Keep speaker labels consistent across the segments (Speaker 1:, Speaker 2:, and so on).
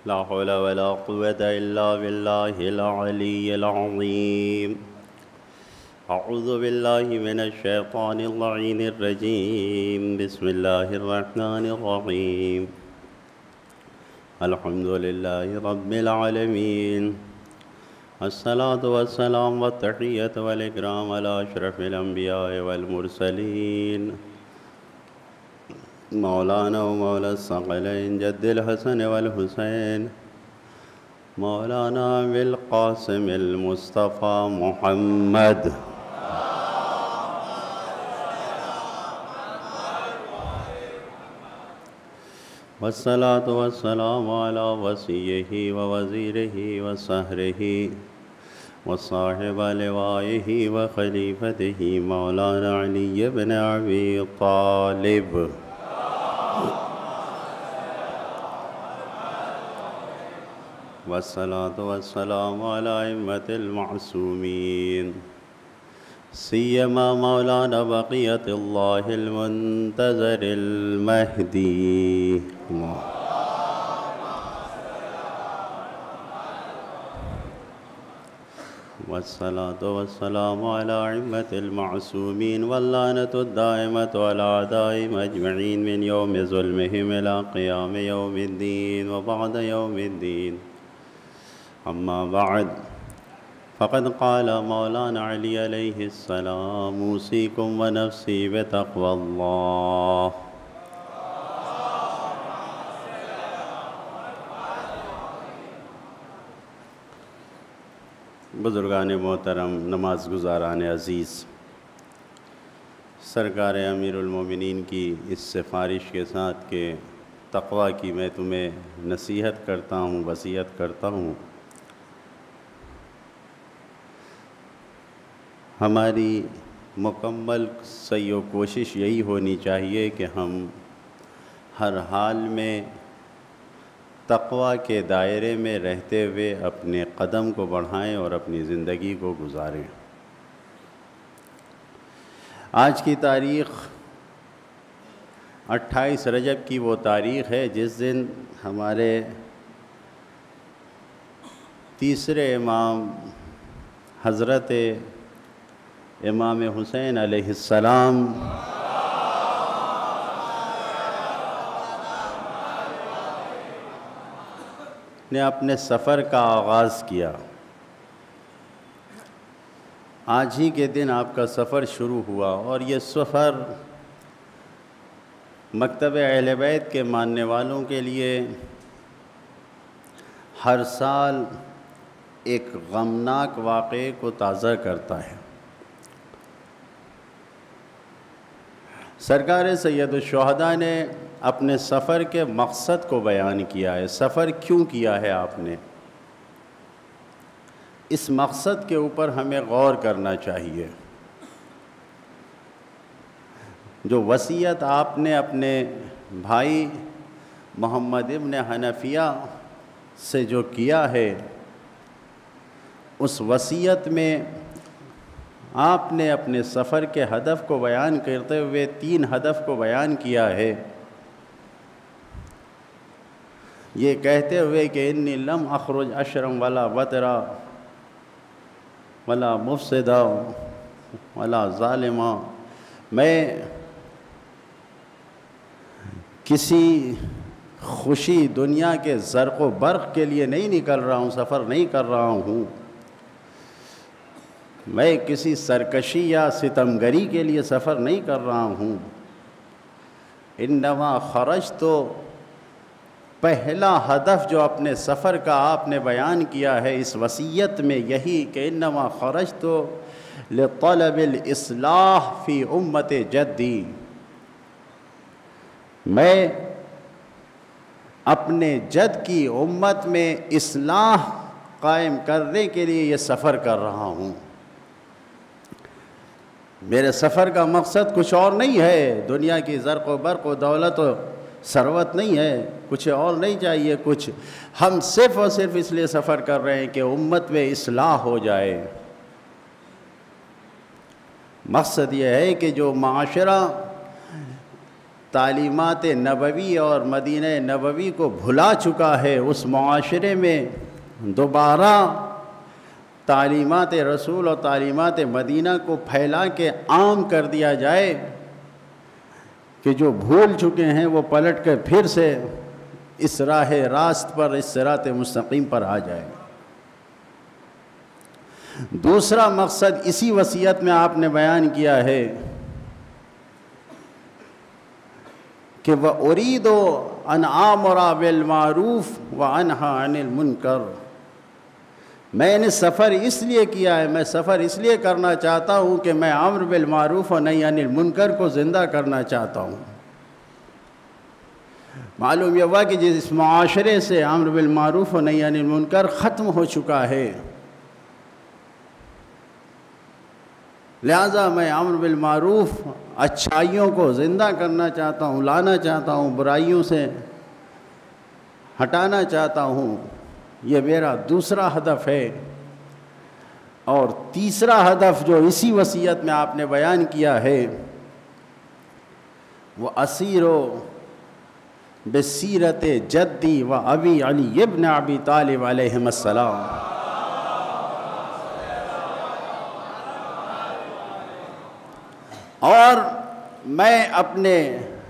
Speaker 1: لا حول ولا قوة إلا بالله العلي العظيم. أعوذ بالله من الشيطان اللعين الرجيم. بسم الله الرحمن الرحيم. الحمد لله رب العالمين. الصلاة والسلام والتحية والإكرام على أشرف الأنبياء والمرسلين مولانا ومولى الثقلين جد الحسن والحسين مولانا بالقاسم المصطفى محمد. والصلاة والسلام على وصيه ووزيره وصهره وصاحب لوائه وخليفته مولانا علي بن أبي طالب. والصلاة والسلام على أئمة المعصومين سيما مولانا بقية الله المنتظر المهدي. والصلاة والسلام على أئمة المعصومين واللعنة الدائمة على أعدائهم أجمعين من يوم ظلمهم إلى قيام يوم الدين وبعد يوم الدين. أما بعد، فقد قال مولانا علي عليه السلام: أوصيكم ونفسي بتقوى الله. بزرگان محترم، نماز گزاران عزیز، سرکار امیر المومنین کی اس سفارش کے ساتھ کہ تقوی کی میں تمہیں نصیحت کرتا ہوں، وصیت کرتا ہوں، ہماری مکمل سعی و کوشش یہی ہونی چاہیے کہ ہم ہر حال میں تقوی کے دائرے میں رہتے ہوئے اپنے قدم کو بڑھائیں اور اپنی زندگی کو گزاریں۔ آج کی تاریخ 28 رجب کی وہ تاریخ ہے جس دن ہمارے تیسرے امام حضرت امام حسین علیہ السلام نے اپنے سفر کا آغاز کیا۔ آج ہی کے دن آپ کا سفر شروع ہوا، اور یہ سفر مکتب اہل بیت کے ماننے والوں کے لیے ہر سال ایک غمناک واقعے کو تازہ کرتا ہے۔ سرکار سید الشہداء نے اپنے سفر کے مقصد کو بیان کیا ہے۔ سفر کیوں کیا ہے آپ نے؟ اس مقصد کے اوپر ہمیں غور کرنا چاہیے۔ جو وصیت آپ نے اپنے بھائی محمد ابن حنفیہ سے جو کیا ہے، اس وصیت میں آپ نے اپنے سفر کے ہدف کو بیان کرتے ہوئے 3 ہدف کو بیان کیا ہے، یہ کہتے ہوئے کہ انی لم اخرج اشرم ولا بطرا ولا مفسدا ولا ظالما، میں کسی خوشی دنیا کے زرق و برق کے لیے نہیں نکل رہا ہوں، سفر نہیں کر رہا ہوں، میں کسی سرکشی یا ستمگری کے لیے سفر نہیں کر رہا ہوں۔ انما خرجت، تو پہلا ہدف جو اپنے سفر کا آپ نے بیان کیا ہے اس وصیت میں یہی کہ انما خرجت لطلب الاصلاح فی امت جدی، میں اپنے جد کی امت میں اصلاح قائم کرنے کے لیے یہ سفر کر رہا ہوں۔ میرے سفر کا مقصد کچھ اور نہیں ہے، دنیا کی زرق و برق و دولت و ثروت نہیں ہے، کچھ اور نہیں چاہیے کچھ، ہم صرف اور صرف اس لیے سفر کر رہے ہیں کہ امت میں اصلاح ہو جائے۔ مقصد یہ ہے کہ جو معاشرہ تعلیمات نبوی اور مدینہ نبوی کو بھلا چکا ہے، اس معاشرے میں دوبارہ تعلیمات رسول اور تعلیمات مدینہ کو پھیلا کے عام کر دیا جائے کہ جو بھول چکے ہیں وہ پلٹ کر پھر سے اس راہ راست پر، اس صراط مستقیم پر آ جائے۔ دوسرا مقصد اسی وصیت میں آپ نے بیان کیا ہے کہ وَأُرِيدُ أَنْ آمُرَ بِالْمَعْرُوفِ وَأَنْهَى عَنِ الْمُنْكَرِ، میں نے سفر اس لیے کیا ہے، میں سفر اس لیے کرنا چاہتا ہوں کہ میں امر بالمعروف و نہی عن المنکر کو زندہ کرنا چاہتا ہوں۔ معلوم یہ ہوا کہ جس معاشرے سے امر بالمعروف و نہی عن المنکر ختم ہو چکا ہے، لہٰذا میں امر بالمعروف، اچھائیوں کو زندہ کرنا چاہتا ہوں، لانا چاہتا ہوں، برائیوں سے ہٹانا چاہتا ہوں، یہ میرا دوسرا ہدف ہے۔ اور تیسرا ہدف جو اسی وصیت میں آپ نے بیان کیا ہے، وہ اسیرو بسیرت جدی و ابی علی ابن ابی طالب علیہم السلام، اور میں اپنے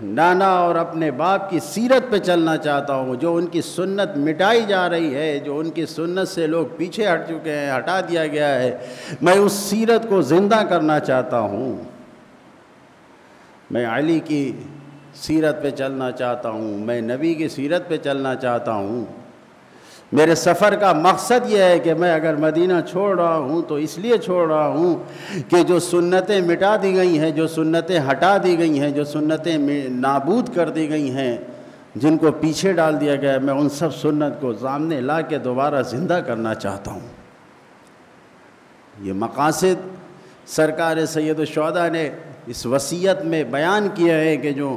Speaker 1: نانا اور اپنے باپ کی سیرت پہ چلنا چاہتا ہوں، جو ان کی سنت مٹائی جا رہی ہے، جو ان کی سنت سے لوگ پیچھے ہٹ چکے ہیں، ہٹا دیا گیا ہے، میں اس سیرت کو زندہ کرنا چاہتا ہوں۔ میں علی کی سیرت پہ چلنا چاہتا ہوں، میں نبی کی سیرت پہ چلنا چاہتا ہوں۔ میرے سفر کا مقصد یہ ہے کہ میں اگر مدینہ چھوڑ رہا ہوں تو اس لیے چھوڑ رہا ہوں کہ جو سنتیں مٹا دی گئی ہیں، جو سنتیں ہٹا دی گئی ہیں، جو سنتیں نابود کر دی گئی ہیں، جن کو پیچھے ڈال دیا گیا ہے، میں ان سب سنت کو سامنے لا کے دوبارہ زندہ کرنا چاہتا ہوں۔ یہ مقاصد سرکار سید الشہداء نے اس وصیت میں بیان کیا ہے کہ جو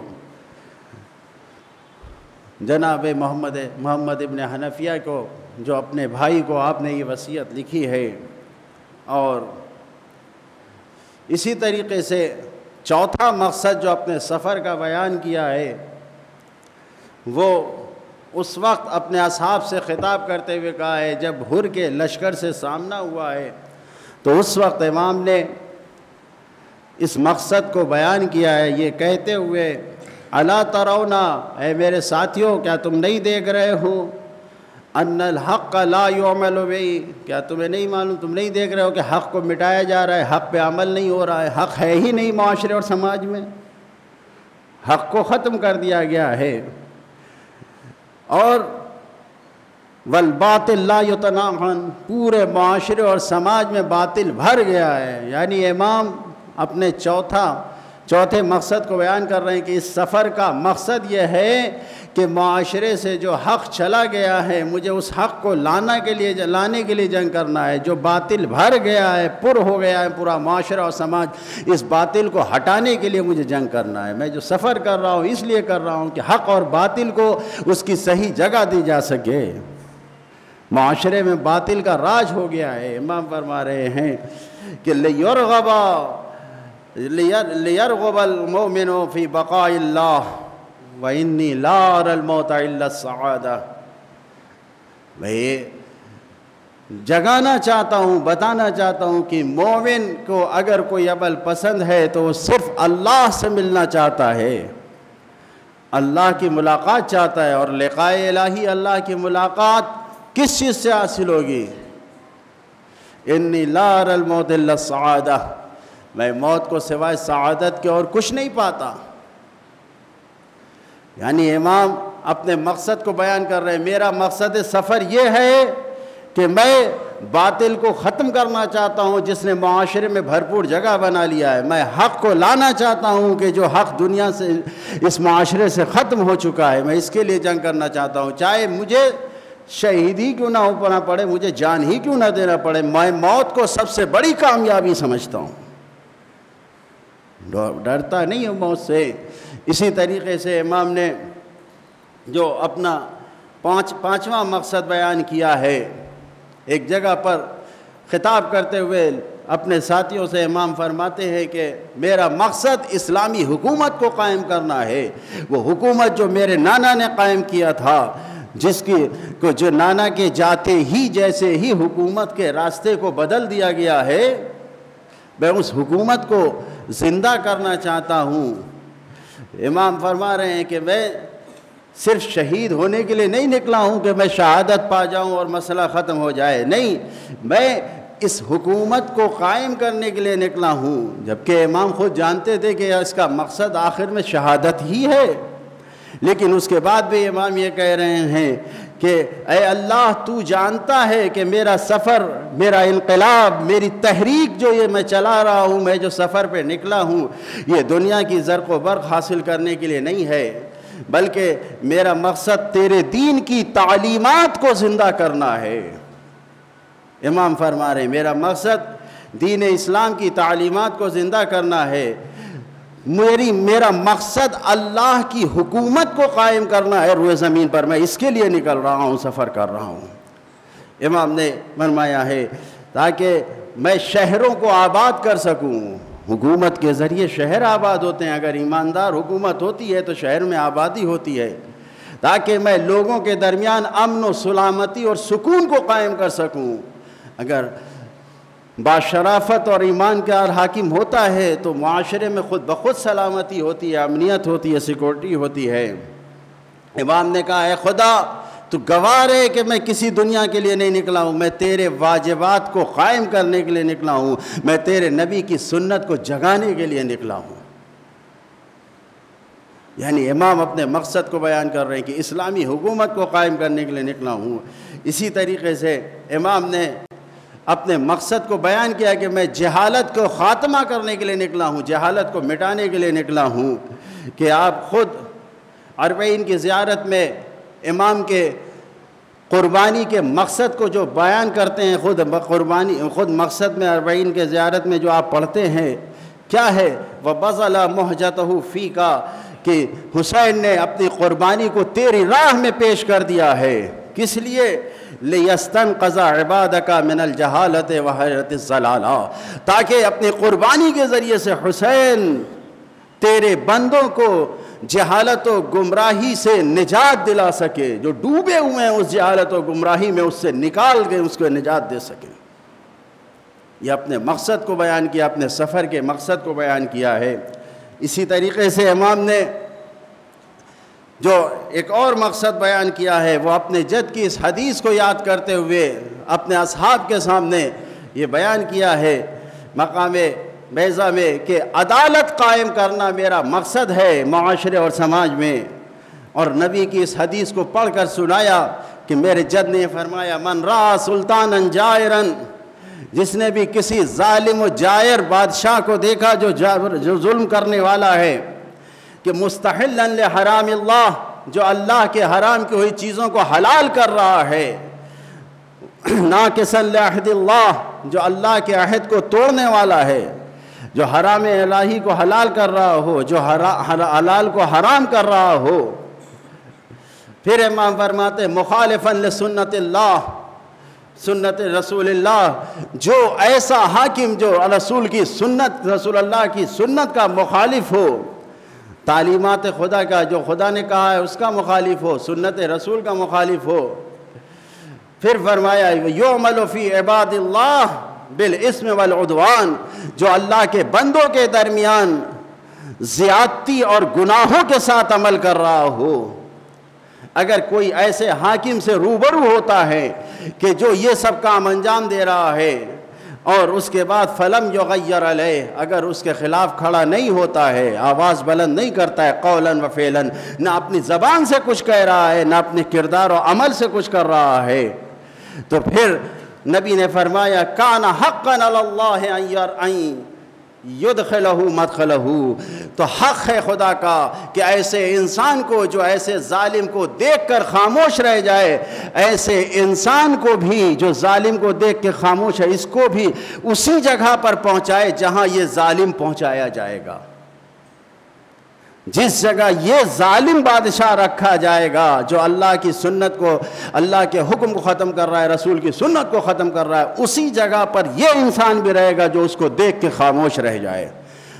Speaker 1: جناب محمد ابن حنفیہ کو، جو اپنے بھائی کو آپ نے یہ وصیت لکھی ہے۔ اور اسی طریقے سے چوتھا مقصد جو اپنے سفر کا بیان کیا ہے، وہ اس وقت اپنے اصحاب سے خطاب کرتے ہوئے کہا ہے جب ہر کے لشکر سے سامنا ہوا ہے، تو اس وقت امام نے اس مقصد کو بیان کیا ہے یہ کہتے ہوئے، الا ترونا، اے میرے ساتھیوں کیا تم نہیں دیکھ رہے ہو، ان الحق لا یعمل بہ، کیا تمہیں نہیں معلوم، تم نہیں دیکھ رہے ہو کہ حق کو مٹایا جا رہا ہے، حق پہ عمل نہیں ہو رہا ہے، حق ہے ہی نہیں معاشرے اور سماج میں، حق کو ختم کر دیا گیا ہے۔ اور والباطل لا یتناہن، پورے معاشرے اور سماج میں باطل بھر گیا ہے۔ یعنی امام اپنے چوتھے مقصد کو بیان کر رہے ہیں کہ اس سفر کا مقصد یہ ہے کہ معاشرے سے جو حق چلا گیا ہے، مجھے اس حق کو لانے کے لیے جنگ کرنا ہے۔ جو باطل بھر گیا ہے، پر ہو گیا ہے پورا معاشرہ اور سماج، اس باطل کو ہٹانے کے لیے مجھے جنگ کرنا ہے۔ میں جو سفر کر رہا ہوں اس لیے کر رہا ہوں کہ حق اور باطل کو اس کی صحیح جگہ دی جا سکے۔ معاشرے میں باطل کا راج ہو گیا ہے۔ امام فرما رہے ہیں کہ لِيَرْغَبَ الْمُؤْمِنُ فِي بَقَاءِ اللَّهِ وَإِنِّي لَا أَرَى الْمَوْتَ إِلَّا السَّعَادَةَ، میں جگانا چاہتا ہوں، بتانا چاہتا ہوں کہ مومن کو اگر کوئی عمل پسند ہے تو وہ صرف اللہ سے ملنا چاہتا ہے، اللہ کی ملاقات چاہتا ہے۔ اور لقاء الہی، اللہ کی ملاقات کس چیز سے حاصل ہوگی؟ اِنِّي لَا أَرَى الْمَوْتَ إِلَّا السَّعَادَةَ، میں موت کو سوائے سعادت کے اور کچھ نہیں پاتا۔ یعنی امام اپنے مقصد کو بیان کر رہے ہیں، میرا مقصد سفر یہ ہے کہ میں باطل کو ختم کرنا چاہتا ہوں جس نے معاشرے میں بھرپور جگہ بنا لیا ہے، میں حق کو لانا چاہتا ہوں کہ جو حق دنیا سے، اس معاشرے سے ختم ہو چکا ہے، میں اس کے لیے جنگ کرنا چاہتا ہوں، چاہے مجھے شہید ہی کیوں نہ ہونا پڑے، مجھے جان ہی کیوں نہ دینا پڑے، میں موت کو سب سے بڑی کامیابی سمجھتا ہوں، ڈرتا نہیں ہوں موت سے۔ اسی طریقے سے امام نے جو اپنا پانچواں مقصد بیان کیا ہے، ایک جگہ پر خطاب کرتے ہوئے اپنے ساتھیوں سے امام فرماتے ہیں کہ میرا مقصد اسلامی حکومت کو قائم کرنا ہے، وہ حکومت جو میرے نانا نے قائم کیا تھا، جس کی کو جو نانا کے جاتے ہی جیسے ہی حکومت کے راستے کو بدل دیا گیا ہے، میں اس حکومت کو زندہ کرنا چاہتا ہوں۔ امام فرما رہے ہیں کہ میں صرف شہید ہونے کے لیے نہیں نکلا ہوں کہ میں شہادت پا جاؤں اور مسئلہ ختم ہو جائے، نہیں، میں اس حکومت کو قائم کرنے کے لیے نکلا ہوں۔ جبکہ امام خود جانتے تھے کہ اس کا مقصد آخر میں شہادت ہی ہے، لیکن اس کے بعد بھی امام یہ کہہ رہے ہیں کہ اے اللہ تو جانتا ہے کہ میرا سفر، میرا انقلاب، میری تحریک جو یہ میں چلا رہا ہوں، میں جو سفر پہ نکلا ہوں، یہ دنیا کی زرق و برق حاصل کرنے کے لیے نہیں ہے، بلکہ میرا مقصد تیرے دین کی تعلیمات کو زندہ کرنا ہے۔ امام فرما رہے ہیں میرا مقصد دین اسلام کی تعلیمات کو زندہ کرنا ہے، میرا مقصد اللہ کی حکومت کو قائم کرنا ہے روئے زمین پر، میں اس کے لیے نکل رہا ہوں، سفر کر رہا ہوں۔ امام نے فرمایا ہے تاکہ میں شہروں کو آباد کر سکوں، حکومت کے ذریعے شہر آباد ہوتے ہیں، اگر ایماندار حکومت ہوتی ہے تو شہر میں آبادی ہوتی ہے، تاکہ میں لوگوں کے درمیان امن و سلامتی اور سکون کو قائم کر سکوں۔ اگر باشرافت اور ایمان کا حاکم ہوتا ہے تو معاشرے میں خود بخود سلامتی ہوتی ہے، امنیت ہوتی ہے، سیکورٹی ہوتی ہے۔ امام نے کہا اے خدا تو گواہ ہے کہ میں کسی دنیا کے لیے نہیں نکلا ہوں، میں تیرے واجبات کو قائم کرنے کے لیے نکلا ہوں، میں تیرے نبی کی سنت کو جگانے کے لیے نکلا ہوں۔ یعنی امام اپنے مقصد کو بیان کر رہے ہیں کہ اسلامی حکومت کو قائم کرنے کے لیے نکلا ہوں۔ اسی طریقے سے امام نے اپنے مقصد کو بیان کیا کہ میں جہالت کو خاتمہ کرنے کے لیے نکلا ہوں، جہالت کو مٹانے کے لیے نکلا ہوں۔ کہ آپ خود اربعین کی زیارت میں امام کے قربانی کے مقصد کو جو بیان کرتے ہیں، خود مقصد میں اربعین کے زیارت میں جو آپ پڑھتے ہیں کیا ہے، وَبَذَلَ مُحْجَتَهُ فِيكَ، کہ حسین نے اپنی قربانی کو تیری راہ میں پیش کر دیا ہے، کس لیے؟ لِيَسْتَنْقَذَ عِبَادَكَ مِنَ الْجَهَالَةِ وَحَيْرَةِ الضَّلَالَةِ، تاکہ اپنی قربانی کے ذریعے سے حسین تیرے بندوں کو جہالت و گمراہی سے نجات دلا سکے، جو ڈوبے ہوئے ہیں اس جہالت و گمراہی میں، اس سے نکال کے اس کو نجات دے سکے۔ یہ اپنے مقصد کو بیان کیا، اپنے سفر کے مقصد کو بیان کیا ہے۔ اسی طریقے سے امام نے جو ایک اور مقصد بیان کیا ہے، وہ اپنے جد کی اس حدیث کو یاد کرتے ہوئے اپنے اصحاب کے سامنے یہ بیان کیا ہے مقام بیضہ میں کہ عدالت قائم کرنا میرا مقصد ہے معاشرے اور سماج میں، اور نبی کی اس حدیث کو پڑھ کر سنایا کہ میرے جد نے فرمایا من رأى سلطانا جائرا، جس نے بھی کسی ظالم و جائر بادشاہ کو دیکھا جو ظلم کرنے والا ہے، کہ مستحلا لحرام اللہ، جو اللہ کے حرام کی ہوئی چیزوں کو حلال کر رہا ہے، ناقصا لعہد اللہ، جو اللہ کے عہد کو توڑنے والا ہے، جو حرام الہی کو حلال کر رہا ہو، جو حلال کو حرام کر رہا ہو۔ پھر امام فرماتے مخالفا لسنت اللہ، سنت رسول اللہ، جو ایسا حاکم جو رسول کی سنت، رسول اللہ کی سنت کا مخالف ہو، تعلیمات خدا کا جو خدا نے کہا ہے اس کا مخالف ہو، سنت رسول کا مخالف ہو۔ پھر فرمایا یعمل فی عباد اللہ بالاسم والعدوان، جو اللہ کے بندوں کے درمیان زیادتی اور گناہوں کے ساتھ عمل کر رہا ہو۔ اگر کوئی ایسے حاکم سے روبرو ہوتا ہے کہ جو یہ سب کام انجام دے رہا ہے اور اس کے بعد فلم یغیر علیہ، اگر اس کے خلاف کھڑا نہیں ہوتا ہے، آواز بلند نہیں کرتا ہے، قولا و فعلا، نہ اپنی زبان سے کچھ کہہ رہا ہے، نہ اپنے کردار و عمل سے کچھ کر رہا ہے، تو پھر نبی نے فرمایا کان حقا علی اللہ ان یدخلہ مدخلہ، تو حق ہے خدا کا کہ ایسے انسان کو جو ایسے ظالم کو دیکھ کر خاموش رہ جائے، ایسے انسان کو بھی جو ظالم کو دیکھ کے خاموش ہے، اس کو بھی اسی جگہ پر پہنچائے جہاں یہ ظالم پہنچایا جائے گا۔ جس جگہ یہ ظالم بادشاہ رکھا جائے گا جو اللہ کی سنت کو، اللہ کے حکم کو ختم کر رہا ہے، رسول کی سنت کو ختم کر رہا ہے، اسی جگہ پر یہ انسان بھی رہے گا جو اس کو دیکھ کے خاموش رہ جائے،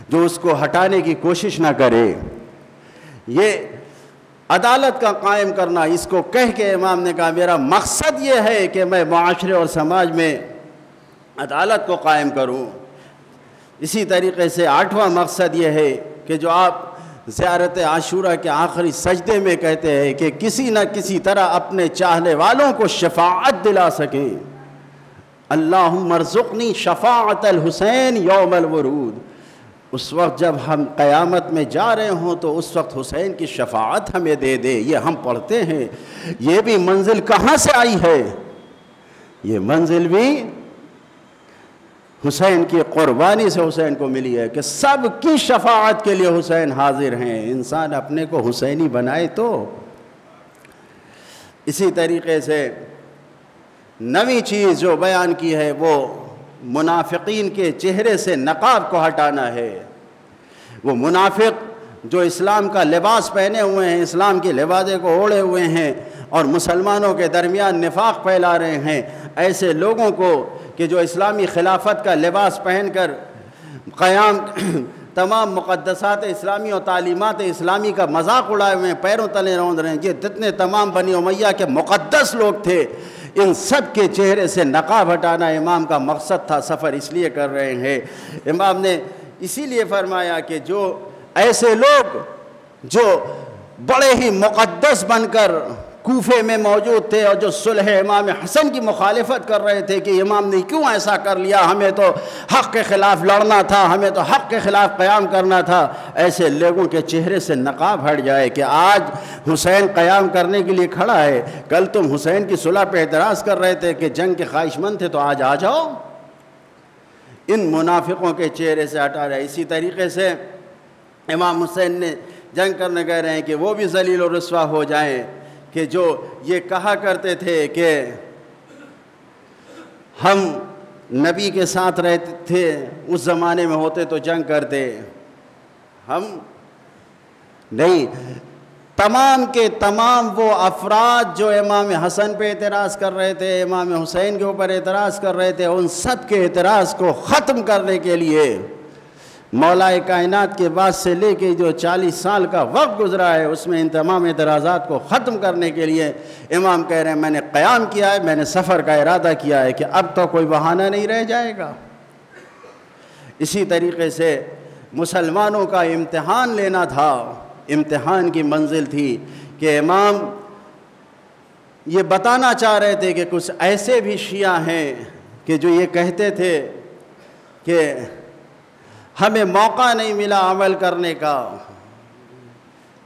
Speaker 1: جو اس کو ہٹانے کی کوشش نہ کرے۔ یہ عدالت کا قائم کرنا، اس کو کہہ کے امام نے کہا میرا مقصد یہ ہے کہ میں معاشرے اور سماج میں عدالت کو قائم کروں۔ اسی طریقے سے 8واں مقصد یہ ہے کہ جو آپ زیارت عاشورہ کے آخری سجدے میں کہتے ہیں کہ کسی نہ کسی طرح اپنے چاہنے والوں کو شفاعت دلا سکیں۔ اللہم ارزقنی شفاعت الحسین یوم الورود۔ اس وقت جب ہم قیامت میں جا رہے ہوں تو اس وقت حسین کی شفاعت ہمیں دے دے۔ یہ ہم پڑھتے ہیں۔ یہ بھی منزل کہاں سے آئی ہے؟ یہ منزل بھی حسین کی قربانی سے حسین کو ملی ہے کہ سب کی شفاعت کے لیے حسین حاضر ہیں۔ انسان اپنے کو حسینی بنائے تو۔ اسی طریقے سے نویں چیز جو بیان کی ہے وہ منافقین کے چہرے سے نقاب کو ہٹانا ہے۔ وہ منافق جو اسلام کا لباس پہنے ہوئے ہیں، اسلام کے لباسے کو اوڑھے ہوئے ہیں اور مسلمانوں کے درمیان نفاق پھیلا رہے ہیں، ایسے لوگوں کو کہ جو اسلامی خلافت کا لباس پہن کر قیام تمام مقدسات اسلامی اور تعلیمات اسلامی کا مذاق اڑائے ہوئے ہیں، پیروں تلے روند رہے ہیں، یہ جتنے تمام بنی امیہ کے مقدس لوگ تھے، ان سب کے چہرے سے نقاب ہٹانا امام کا مقصد تھا۔ سفر اس لیے کر رہے ہیں۔ امام نے اسی لیے فرمایا کہ جو ایسے لوگ جو بڑے ہی مقدس بن کر کوفے میں موجود تھے اور جو صلح امام حسن کی مخالفت کر رہے تھے کہ امام نے کیوں ایسا کر لیا، ہمیں تو حق کے خلاف لڑنا تھا، ہمیں تو حق کے خلاف قیام کرنا تھا، ایسے لوگوں کے چہرے سے نقاب ہٹ جائے کہ آج حسین قیام کرنے کے لیے کھڑا ہے، کل تم حسین کی صلح پہ اعتراض کر رہے تھے کہ جنگ کے خواہش مند تھے، تو آج آ جاؤ۔ ان منافقوں کے چہرے سے ہٹا رہے۔ اسی طریقے سے امام حسین نے جنگ کرنے کہہ رہے ہیں کہ وہ بھی ذلیل و رسوا ہو جائیں کہ جو یہ کہا کرتے تھے کہ ہم نبی کے ساتھ رہتے تھے، اس زمانے میں ہوتے تو جنگ کرتے، ہم نہیں۔ تمام کے تمام وہ افراد جو امام حسن پہ اعتراض کر رہے تھے، امام حسین کے اوپر اعتراض کر رہے تھے، ان سب کے اعتراض کو ختم کرنے کے لیے مولا کائنات کے بعد سے لے کے جو 40 سال کا وقت گزرا ہے، اس میں ان تمام اعتراضات کو ختم کرنے کے لیے امام کہہ رہے ہیں میں نے قیام کیا ہے، میں نے سفر کا ارادہ کیا ہے کہ اب تو کوئی بہانہ نہیں رہ جائے گا۔ اسی طریقے سے مسلمانوں کا امتحان لینا تھا، امتحان کی منزل تھی کہ امام یہ بتانا چاہ رہے تھے کہ کچھ ایسے بھی شیعہ ہیں کہ جو یہ کہتے تھے کہ ہمیں موقع نہیں ملا عمل کرنے کا،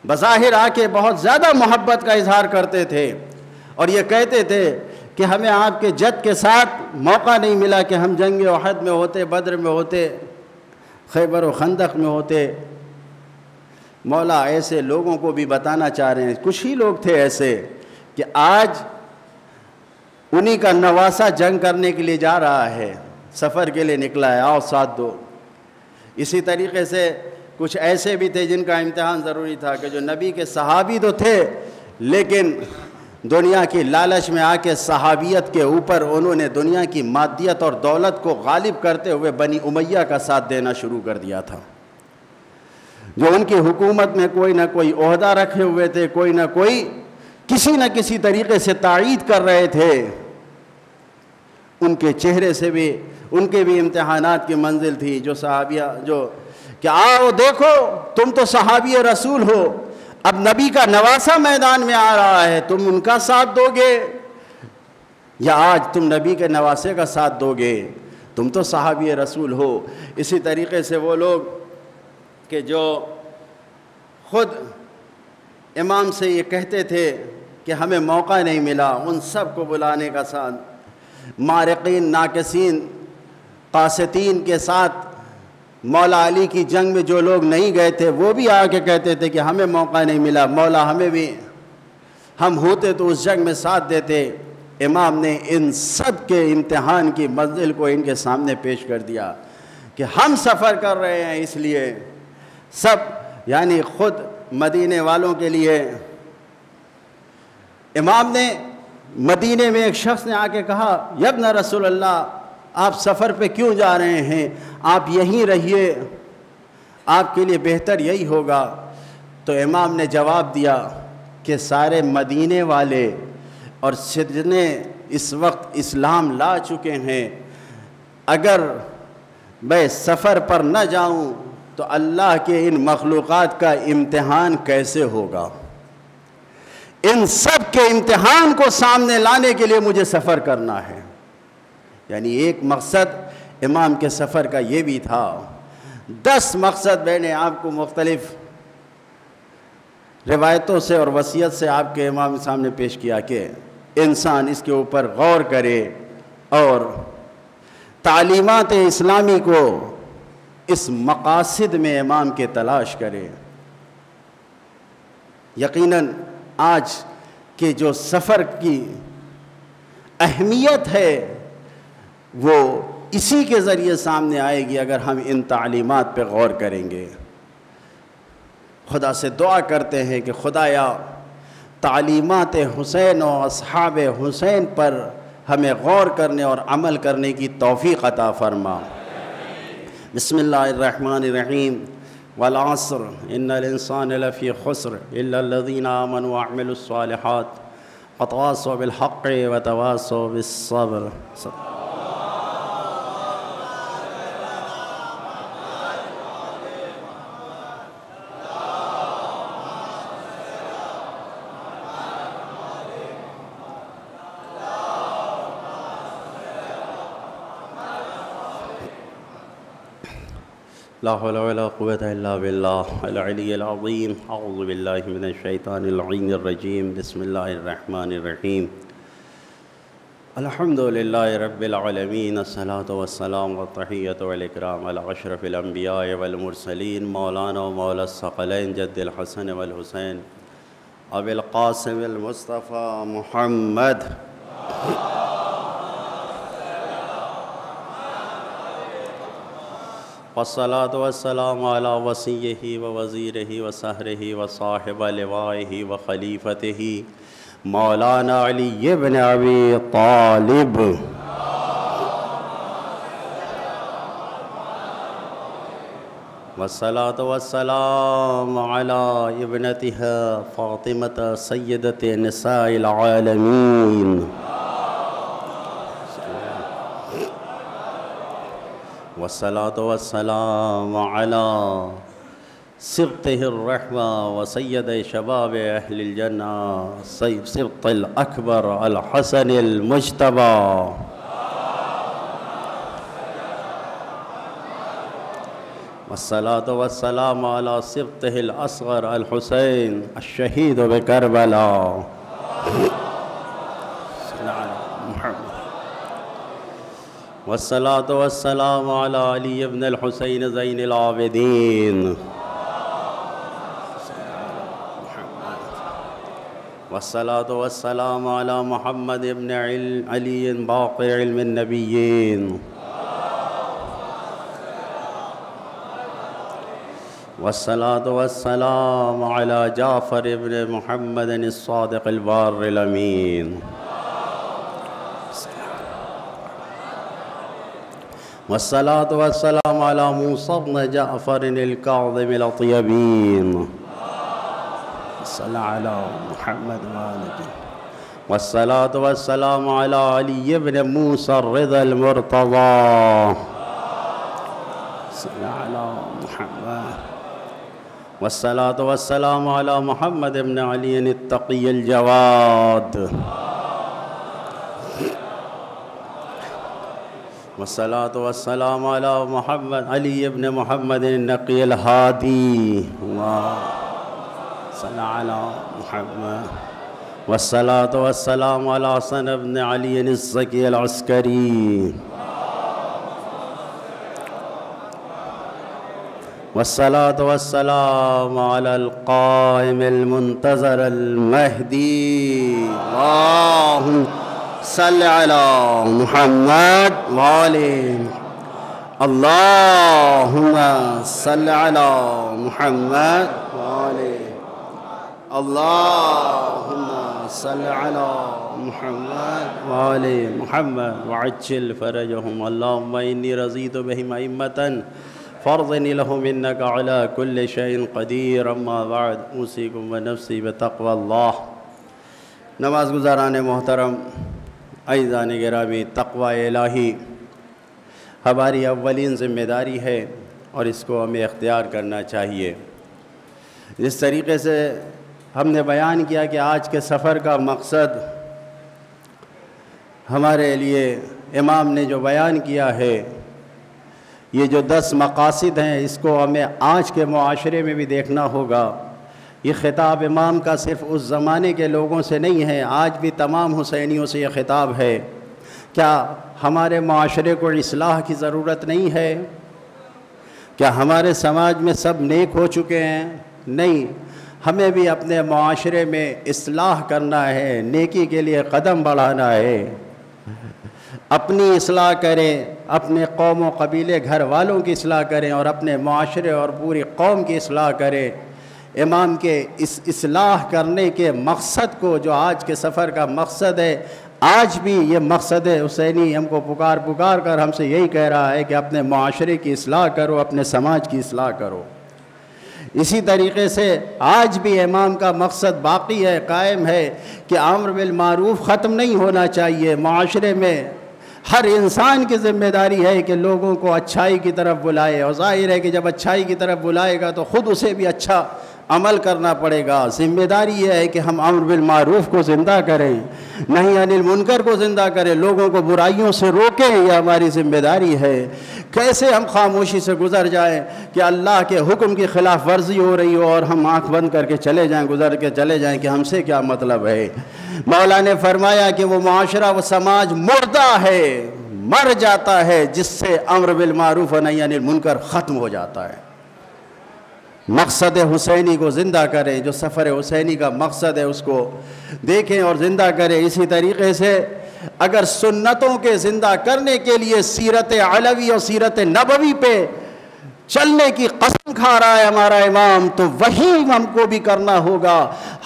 Speaker 1: بظاہر آ کے بہت زیادہ محبت کا اظہار کرتے تھے اور یہ کہتے تھے کہ ہمیں آپ کے جد کے ساتھ موقع نہیں ملا کہ ہم جنگ احد میں ہوتے، بدر میں ہوتے، خیبر و خندق میں ہوتے۔ مولا ایسے لوگوں کو بھی بتانا چاہ رہے ہیں، کچھ ہی لوگ تھے ایسے کہ آج انہی کا نواسہ جنگ کرنے کے لیے جا رہا ہے، سفر کے لیے نکلا ہے، آؤ ساتھ دو۔ اسی طریقے سے کچھ ایسے بھی تھے جن کا امتحان ضروری تھا کہ جو نبی کے صحابی تو تھے لیکن دنیا کی لالچ میں آ کے صحابیت کے اوپر انہوں نے دنیا کی مادیت اور دولت کو غالب کرتے ہوئے بنی امیہ کا ساتھ دینا شروع کر دیا تھا، جو ان کی حکومت میں کوئی نہ کوئی عہدہ رکھے ہوئے تھے، کوئی نہ کوئی کسی نہ کسی طریقے سے تائید کر رہے تھے۔ ان کے چہرے سے بھی ان کے بھی امتحانات کی منزل تھی، جو صحابیہ جو کہ آؤ دیکھو تم تو صحابی رسول ہو، اب نبی کا نواسہ میدان میں آ رہا ہے، تم ان کا ساتھ دو گے یا آج تم نبی کے نواسے کا ساتھ دو گے؟ تم تو صحابی رسول ہو۔ اسی طریقے سے وہ لوگ کہ جو خود امام سے یہ کہتے تھے کہ ہمیں موقع نہیں ملا، ان سب کو بلانے کا ساتھ مارقین، ناقصین، قاسطین کے ساتھ مولا علی کی جنگ میں جو لوگ نہیں گئے تھے وہ بھی آ کے کہتے تھے کہ ہمیں موقع نہیں ملا، مولا ہمیں بھی، ہم ہوتے تو اس جنگ میں ساتھ دیتے۔ امام نے ان سب کے امتحان کی منزل کو ان کے سامنے پیش کر دیا کہ ہم سفر کر رہے ہیں، اس لیے سب یعنی خود مدینے والوں کے لیے امام نے مدینے میں ایک شخص نے آ کے کہا یا ابن رسول اللہ آپ سفر پہ کیوں جا رہے ہیں، آپ یہیں رہیے، آپ کے لیے بہتر یہی ہوگا۔ تو امام نے جواب دیا کہ سارے مدینے والے اور جتنے اس وقت اسلام لا چکے ہیں، اگر میں سفر پر نہ جاؤں تو اللہ کے ان مخلوقات کا امتحان کیسے ہوگا؟ ان سب کے امتحان کو سامنے لانے کے لیے مجھے سفر کرنا ہے۔ یعنی ایک مقصد امام کے سفر کا یہ بھی تھا۔ 10 مقصد میں نے آپ کو مختلف روایتوں سے اور وصیت سے آپ کے امام سامنے پیش کیا کہ انسان اس کے اوپر غور کرے اور تعلیمات اسلامی کو اس مقاصد میں امام کے تلاش کرے۔ یقیناً آج کے جو سفر کی اہمیت ہے وہ اسی کے ذریعے سامنے آئے گی اگر ہم ان تعلیمات پہ غور کریں گے۔ خدا سے دعا کرتے ہیں کہ خدایا تعلیمات حسین و اصحاب حسین پر ہمیں غور کرنے اور عمل کرنے کی توفیق عطا فرما۔ بسم اللہ الرحمن الرحیم والعصر ان الانسان لفی خسر الا الذین آمنوا وعملوا الصالحات وتواصوا بالحق وتواصوا بالصبر۔ لا حول ولا قوة إلا بالله العلي العظيم۔ أعوذ بالله من الشيطان اللعين الرجيم۔ بسم الله الرحمن الرحيم۔ الحمد لله رب العالمين، الصلاة والسلام والتحية والإكرام على أشرف الأنبياء والمرسلين مولانا ومولى الثقلين جد الحسن والحسين أبي القاسم المصطفى محمد والصلاة والسلام على وصيه ووزيره وسهره وصاحب لوائه وخليفته مولانا علي بن أبي طالب والصلاة والسلام على ابنتها فاطمة سيدة نساء العالمين والصلاة والسلام على سبطه الرحمة وسيد شباب أهل الجنة سبط الأكبر الحسن المجتبى والصلاة والسلام على سبطه الأصغر الحسين الشهيد بكربلاء والصلاة والسلام على علي بن الحسين زين العابدين والصلاة والسلام على محمد بن علي باقي علم النبيين والصلاة والسلام على جعفر بن محمد الصادق البار الأمين والصلاة والسلام على موسى بن جعفر الكاظم الأطيبين الصلاة على محمد وآله والصلاة والسلام على علي بن موسى الرضا المرتضى الصلاة على محمد والصلاة والسلام على محمد بن علي التقي الجواد والصلاة والسلام على محمد علي بن محمد النقي الهادي صلى على محمد والصلاة والسلام على حسن بن علي الزكي العسكري والصلاة والسلام على القائم المنتظر المهدي اللهم صل على محمد وآله اللہم صلی علی محمد وآلہ اللہم صلی علی محمد وآلہ محمد وعجل فرجہم اللہم انی رضیت بہم ائمۃ فرضنی لہم انک علی کل شیء قدیر اما بعد اوصیکم ونفسی بتقوی اللہ۔ نماز گزاران محترم، عزیزان گرامی، تقوی الہی ہماری اولین ذمہ داری ہے اور اس کو ہمیں اختیار کرنا چاہیے۔ جس طریقے سے ہم نے بیان کیا کہ آج کے سفر کا مقصد ہمارے لیے امام نے جو بیان کیا ہے، یہ جو 10 مقاصد ہیں، اس کو ہمیں آج کے معاشرے میں بھی دیکھنا ہوگا۔ یہ خطاب امام کا صرف اس زمانے کے لوگوں سے نہیں ہے، آج بھی تمام حسینیوں سے یہ خطاب ہے۔ کیا ہمارے معاشرے کو اصلاح کی ضرورت نہیں ہے؟ کیا ہمارے سماج میں سب نیک ہو چکے ہیں؟ نہیں، ہمیں بھی اپنے معاشرے میں اصلاح کرنا ہے، نیکی کے لیے قدم بڑھانا ہے۔ اپنی اصلاح کریں، اپنے قوم و قبیلے گھر والوں کی اصلاح کریں اور اپنے معاشرے اور پوری قوم کی اصلاح کریں۔ امام کے اس اصلاح کرنے کے مقصد کو، جو آج کے سفر کا مقصد ہے، آج بھی یہ مقصد حسینی ہم کو پکار کر ہم سے یہی کہہ رہا ہے کہ اپنے معاشرے کی اصلاح کرو، اپنے سماج کی اصلاح کرو۔ اسی طریقے سے آج بھی امام کا مقصد باقی ہے، قائم ہے کہ امر بالمعروف ختم نہیں ہونا چاہیے۔ معاشرے میں ہر انسان کی ذمہ داری ہے کہ لوگوں کو اچھائی کی طرف بلائے، اور ظاہر ہے کہ جب اچھائی کی طرف بلائے گا تو خود اسے بھی اچھا عمل کرنا پڑے گا۔ ذمہ داری یہ ہے کہ ہم امر بالمعروف کو زندہ کریں، نہی عن المنکر کو زندہ کریں، لوگوں کو برائیوں سے روکیں، یہ ہماری ذمہ داری ہے۔ کیسے ہم خاموشی سے گزر جائیں کہ اللہ کے حکم کی خلاف ورزی ہو رہی ہو اور ہم آنکھ بند کر کے چلے جائیں، گزر کے چلے جائیں کہ ہم سے کیا مطلب ہے؟ مولا نے فرمایا کہ وہ معاشرہ، وہ سماج مردہ ہے، مر جاتا ہے جس سے امر بالمعروف و نہی عن المنکر ختم ہو جاتا ہے۔ مقصد حسینی کو زندہ کریں، جو سفر حسینی کا مقصد ہے اس کو دیکھیں اور زندہ کریں۔ اسی طریقے سے اگر سنتوں کے زندہ کرنے کے لیے سیرت علوی اور سیرت نبوی پہ چلنے کی قسم کھا رہا ہے ہمارا امام، تو وہی ہم کو بھی کرنا ہوگا۔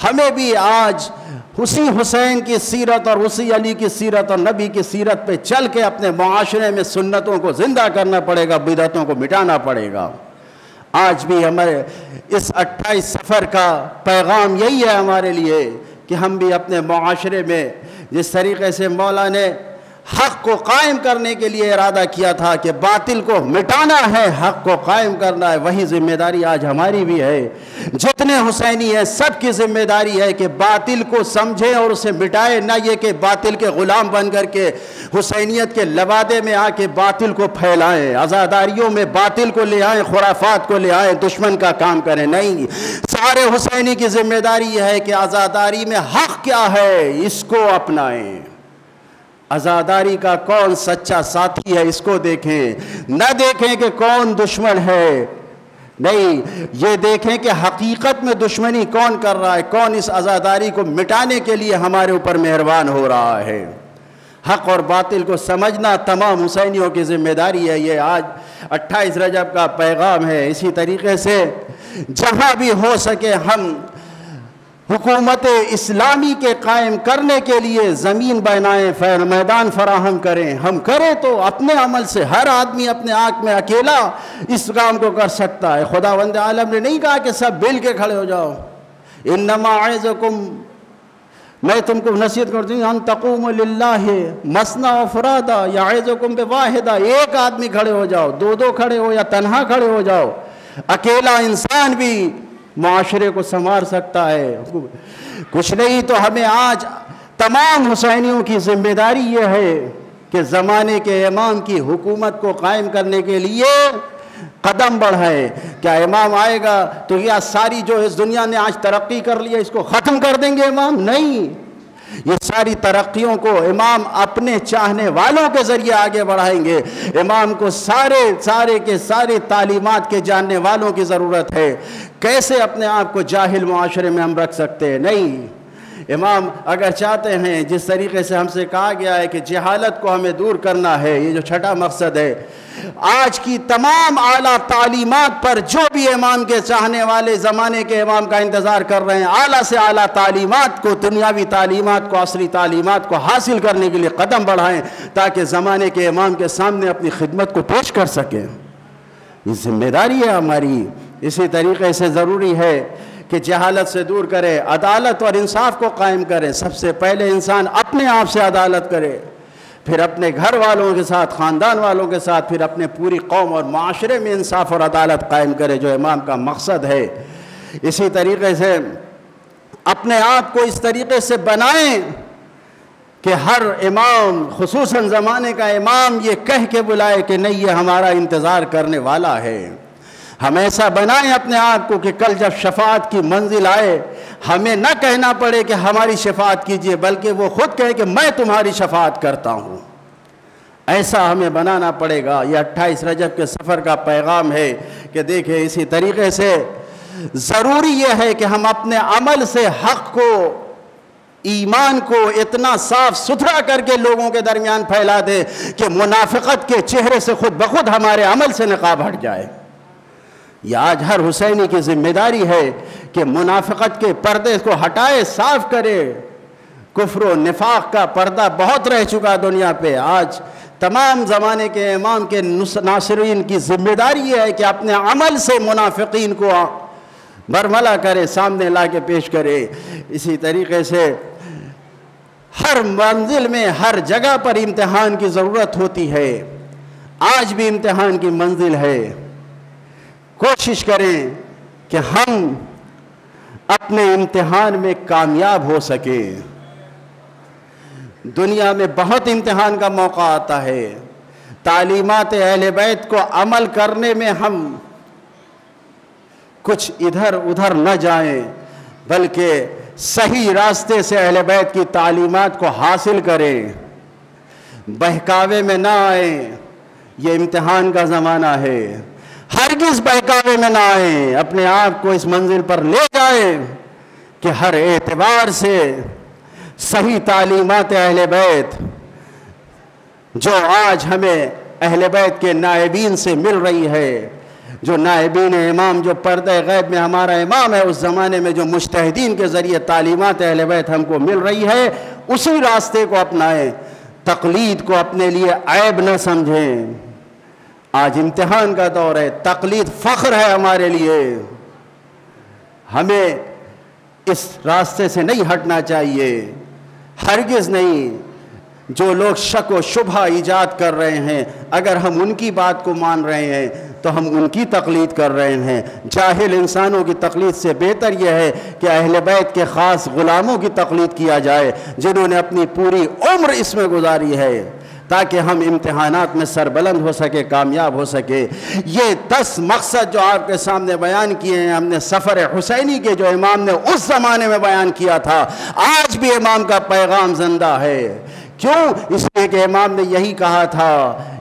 Speaker 1: ہمیں بھی آج اسی حسین کی سیرت اور اسی علی کی سیرت اور نبی کی سیرت پہ چل کے اپنے معاشرے میں سنتوں کو زندہ کرنا پڑے گا، بدعتوں کو مٹانا پڑے گا۔ آج بھی ہمارے اس 28 سفر کا پیغام یہی ہے ہمارے لیے کہ ہم بھی اپنے معاشرے میں جس طریقے سے مولا نے حق کو قائم کرنے کے لیے ارادہ کیا تھا کہ باطل کو مٹانا ہے، حق کو قائم کرنا ہے، وہی ذمہ داری آج ہماری بھی ہے۔ جتنے حسینی ہیں سب کی ذمہ داری ہے کہ باطل کو سمجھیں اور اسے مٹائیں، نہ یہ کہ باطل کے غلام بن کر کے حسینیت کے لبادے میں آ کے باطل کو پھیلائیں، عزاداریوں میں باطل کو لے آئیں، خرافات کو لے آئیں، دشمن کا کام کریں۔ نہیں، سارے حسینی کی ذمہ داری یہ ہے کہ عزاداری میں حق کیا ہے اس کو اپنائیں۔ عزاداری کا کون سچا ساتھی ہے اس کو دیکھیں، نہ دیکھیں کہ کون دشمن ہے، نہیں، یہ دیکھیں کہ حقیقت میں دشمنی کون کر رہا ہے، کون اس عزاداری کو مٹانے کے لیے ہمارے اوپر مہربان ہو رہا ہے۔ حق اور باطل کو سمجھنا تمام حسینیوں کی ذمہ داری ہے۔ یہ آج 28 رجب کا پیغام ہے۔ اسی طریقے سے جہاں بھی ہو سکے ہم حکومت اسلامی کے قائم کرنے کے لیے زمین بنائیں، میدان فراہم کریں۔ ہم کریں تو اپنے عمل سے ہر آدمی اپنے آنکھ میں اکیلا اس کام کو کر سکتا ہے۔ خداوند عالم نے نہیں کہا کہ سب مل کے کھڑے ہو جاؤ، انما اعظکم، میں تم کو نصیحت کرتی ہوں، ان تقوموا للہ مثنی و فرادا یعظکم بواحدہ، ایک آدمی کھڑے ہو جاؤ، دو کھڑے ہو یا تنہا کھڑے ہو جاؤ، اکیلا انسان بھی معاشرے کو سنوار سکتا ہے۔ کچھ نہیں تو ہمیں آج تمام حسینیوں کی ذمہ داری یہ ہے کہ زمانے کے امام کی حکومت کو قائم کرنے کے لیے قدم بڑھائے۔ کیا امام آئے گا تو یہ ساری جو اس دنیا نے آج ترقی کر لی ہے اس کو ختم کر دیں گے امام؟ نہیں، یہ ساری ترقیوں کو امام اپنے چاہنے والوں کے ذریعے آگے بڑھائیں گے۔ امام کو سارے کے سارے تعلیمات کے جاننے والوں کی ضرورت ہے۔ کیسے اپنے آپ کو جاہل معاشرے میں ہم رکھ سکتے ہیں؟ نہیں، امام اگر چاہتے ہیں جس طریقے سے ہم سے کہا گیا ہے کہ جہالت کو ہمیں دور کرنا ہے، یہ جو چھٹا مقصد ہے، آج کی تمام اعلیٰ تعلیمات پر جو بھی امام کے چاہنے والے زمانے کے امام کا انتظار کر رہے ہیں، اعلیٰ سے اعلیٰ تعلیمات کو، دنیاوی تعلیمات کو، عصری تعلیمات کو حاصل کرنے کے لیے قدم بڑھائیں تاکہ زمانے کے امام کے سامنے اپنی خدمت کو پیش کر سکیں۔ یہ ذمہ داری ہے ہماری۔ اسی طریقے سے ضروری ہے کہ جہالت سے دور کرے، عدالت اور انصاف کو قائم کرے۔ سب سے پہلے انسان اپنے آپ سے عدالت کرے، پھر اپنے گھر والوں کے ساتھ، خاندان والوں کے ساتھ، پھر اپنے پوری قوم اور معاشرے میں انصاف اور عدالت قائم کرے، جو امام کا مقصد ہے۔ اسی طریقے سے اپنے آپ کو اس طریقے سے بنائیں کہ ہر امام، خصوصاً زمانے کا امام، یہ کہہ کے بلائے کہ نہیں، یہ ہمارا انتظار کرنے والا ہے۔ ہم ایسا بنائیں اپنے آپ کو کہ کل جب شفاعت کی منزل آئے، ہمیں نہ کہنا پڑے کہ ہماری شفاعت کیجئے، بلکہ وہ خود کہے کہ میں تمہاری شفاعت کرتا ہوں۔ ایسا ہمیں بنانا پڑے گا۔ یہ 28 رجب کے سفر کا پیغام ہے کہ دیکھیں، اسی طریقے سے ضروری یہ ہے کہ ہم اپنے عمل سے حق کو، ایمان کو اتنا صاف ستھرا کر کے لوگوں کے درمیان پھیلا دیں کہ منافقت کے چہرے سے خود بخود ہمارے عمل سے نقاب ہٹ جائے۔ یہ آج ہر حسینی کی ذمہ داری ہے کہ منافقت کے پردے کو ہٹائے، صاف کرے۔ کفر و نفاق کا پردہ بہت رہ چکا دنیا پہ۔ آج تمام زمانے کے امام کے ناصرین کی ذمہ داری یہ ہے کہ اپنے عمل سے منافقین کو برملا کرے، سامنے لا کے پیش کرے۔ اسی طریقے سے ہر منزل میں، ہر جگہ پر امتحان کی ضرورت ہوتی ہے۔ آج بھی امتحان کی منزل ہے۔ کوشش کریں کہ ہم اپنے امتحان میں کامیاب ہو سکیں۔ دنیا میں بہت امتحان کا موقع آتا ہے۔ تعلیمات اہل بیت کو عمل کرنے میں ہم کچھ ادھر ادھر نہ جائیں، بلکہ صحیح راستے سے اہل بیت کی تعلیمات کو حاصل کریں، بہکاوے میں نہ آئیں۔ یہ امتحان کا زمانہ ہے، ہرگز بہکاوے میں نہ آئیں، اپنے آپ کو اس منزل پر لے جائیں کہ ہر اعتبار سے صحیح تعلیمات اہل بیت جو آج ہمیں اہل بیت کے نائبین سے مل رہی ہے، جو نائبین امام، جو پردہ غیب میں ہمارا امام ہے، اس زمانے میں جو مجتہدین کے ذریعے تعلیمات اہل بیت ہم کو مل رہی ہے، اسی راستے کو اپنائیں۔ تقلید کو اپنے لیے عیب نہ سمجھیں۔ آج امتحان کا دور ہے، تقلید فخر ہے ہمارے لیے۔ ہمیں اس راستے سے نہیں ہٹنا چاہیے، ہرگز نہیں۔ جو لوگ شک و شبہ ایجاد کر رہے ہیں، اگر ہم ان کی بات کو مان رہے ہیں تو ہم ان کی تقلید کر رہے ہیں۔ جاہل انسانوں کی تقلید سے بہتر یہ ہے کہ اہل بیت کے خاص غلاموں کی تقلید کیا جائے، جنہوں نے اپنی پوری عمر اس میں گزاری ہے، تاکہ ہم امتحانات میں سربلند ہو سکے، کامیاب ہو سکے۔ یہ 10 مقصد جو آپ کے سامنے بیان کیے ہیں، ہم نے سفر حسینی کے جو امام نے اس زمانے میں بیان کیا تھا، آج بھی امام کا پیغام زندہ ہے۔ کیوں؟ اس لیے کہ امام نے یہی کہا تھا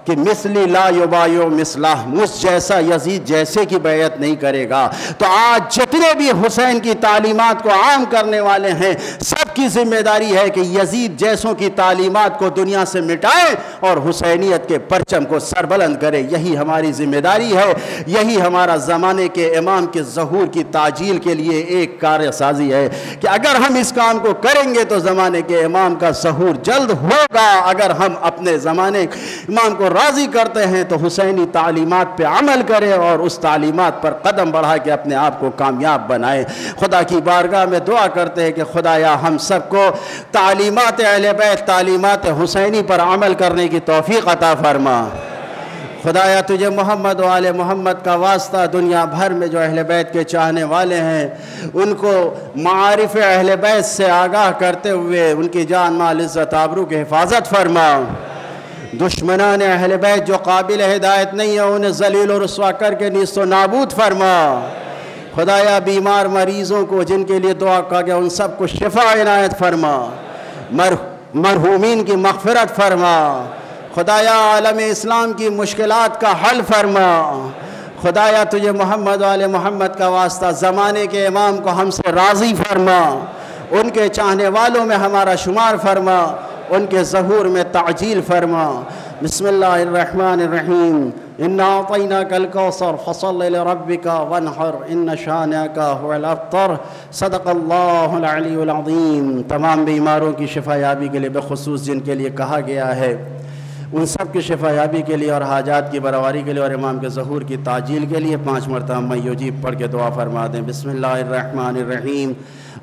Speaker 1: کہ مثلی لا یبایع مثلہ، مجھ جیسا یزید جیسے کی بیعت نہیں کرے گا۔ تو آج جتنے بھی حسین کی تعلیمات کو عام کرنے والے ہیں، سب کی ذمہ داری ہے کہ یزید جیسوں کی تعلیمات کو دنیا سے مٹائیں اور حسینیت کے پرچم کو سربلند کرے۔ یہی ہماری ذمہ داری ہے، یہی ہمارا زمانے کے امام کے ظہور کی تعجیل کے لیے ایک کار سازی ہے کہ اگر ہم اس کام کو کریں گے تو زمانے کے امام کا ظہور جلد ہوگا۔ اگر ہم اپنے زمانے امام کو راضی کرتے ہیں تو حسینی تعلیمات پہ عمل کریں اور اس تعلیمات پر قدم بڑھا کے اپنے آپ کو کامیاب بنائیں۔ خدا کی بارگاہ میں دعا کرتے ہیں کہ خدایا ہم سب کو تعلیمات اہل بیت، تعلیمات حسینی پر عمل کرنے کی توفیق عطا فرما۔ خدایا تجھے محمد و آل محمد کا واسطہ، دنیا بھر میں جو اہل بیت کے چاہنے والے ہیں ان کو معارف اہل بیت سے آگاہ کرتے ہوئے ان کی جان مال عزت آبرو کی حفاظت فرما۔ دشمنان اہل بیت جو قابل ہدایت نہیں ہے انہیں ذلیل و رسوا کر کے نیست و نابود فرما۔ خدایا بیمار مریضوں کو جن کے لیے دعا کہا گیا ان سب کو شفا عنایت فرما، مرحومین کی مغفرت فرما۔ خدایا عالم اسلام کی مشکلات کا حل فرما۔ خدایا تجھے محمد و آل محمد کا واسطہ زمانے کے امام کو ہم سے راضی فرما، ان کے چاہنے والوں میں ہمارا شمار فرما، ان کے ظہور میں تعجیل فرما۔ بسم اللہ الرحمن الرحیم، انا اعطیناک الکوثر فصل لربک وانحر ان شانئک هو الابتر۔ صدق اللہ العلی العظیم۔ تمام بیماروں کی شفا یابی کے لیے، بخصوص جن کے لیے کہا گیا ہے، ان سب کی شفا یابی کے لیے اور حاجات کی برآوری کے لیے اور امام کے ظہور کی تعجیل کے لیے 5 مرتبہ من یجیب پڑھ کے دعا فرما دیں۔ بسم اللہ الرحمن الرحیم،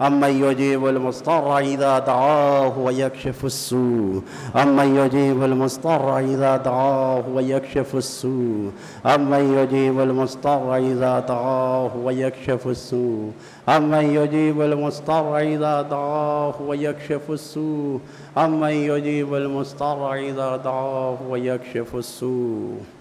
Speaker 1: امن یجیب المضطر اذا دعاہ ویکشف السوء، امن یجیب المضطر اذا دعاہ ویکشف السوء، امن یجیب المضطر اذا دعاہ ویکشف السوء، امن یجیب المضطر اذا دعاہ ویکشف السوء، امن یجیب المضطر اذا دعاہ ویکشف السوء۔